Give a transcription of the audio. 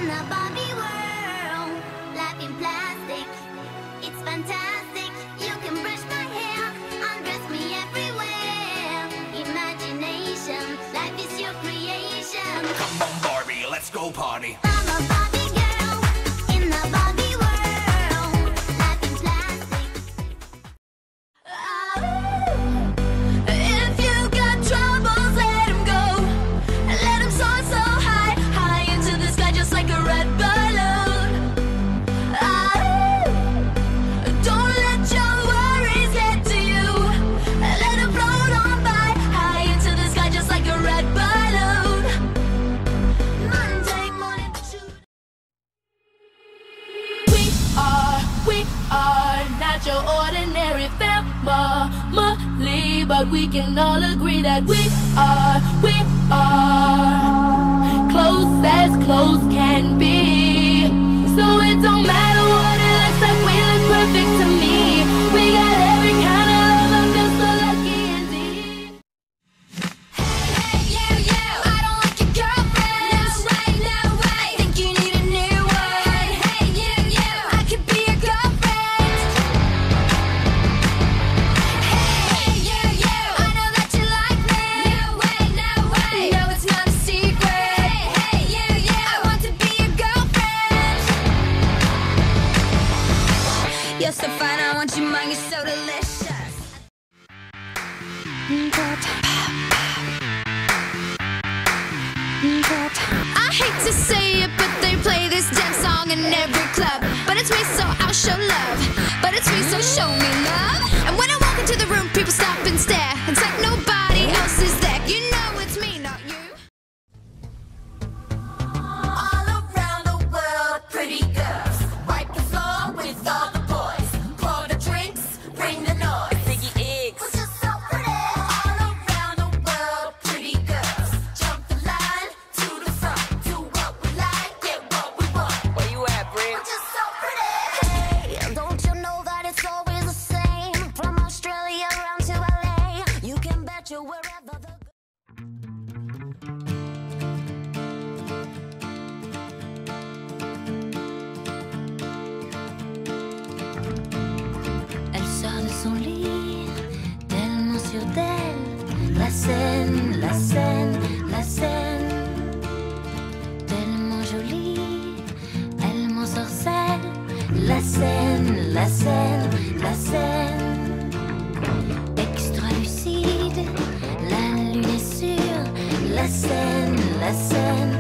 In the Barbie world, life in plastic, it's fantastic. You can brush my hair, undress me everywhere. Imagination, life is your creation. Come on, Barbie, let's go party. I'm a Barbie girl in the Barbie world, life in plastic. If you got troubles, let 'em go. Let 'em soar so high, high into the sky, just like a red balloon. Don't let your worries get to you. Let 'em float on by, high into the sky, just like a red balloon. Monday morning, We are not your ordinary family, but we can all agree that we are close as close can be. So it don't matter what it looks like, we look perfect to me. We got every kind of love, I feel so lucky indeed. Hey, you, I don't like your girlfriend. No way, think you need a new one. Hey, you, I could be your girlfriend. Hey, you, I know that you like me. No way, no, it's not a secret. Hey, you, I want to be your girlfriend. You're so fine, I want you mine, you're so delicious. I hate to say it, but they play this damn song in every club. But it's me, so I'll show love. But it's me, so show me love. And when I walk into the room, people stop and stare. It's like nobody else is there. You know it's me, not you. All around the world, pretty girls wipe the floor with all the boys. Pour the drinks, bring the noise. Ziggy Iggs, we're just so pretty. All around the world, pretty girls jump the line to the front. Do what we like, get what we want. Where you at, Brit? We're just so pretty. Hey, don't you know that it's always the same? From Australia around to LA, you can bet you wherever the Elle sort de son lit, tellement sûre d'elle. La scène, la scène, la scène. Tellement jolie, elle m'ensorcelle. La scène, la scène, la scène. Extra lucide, la lune est sûre. La scène, la scène,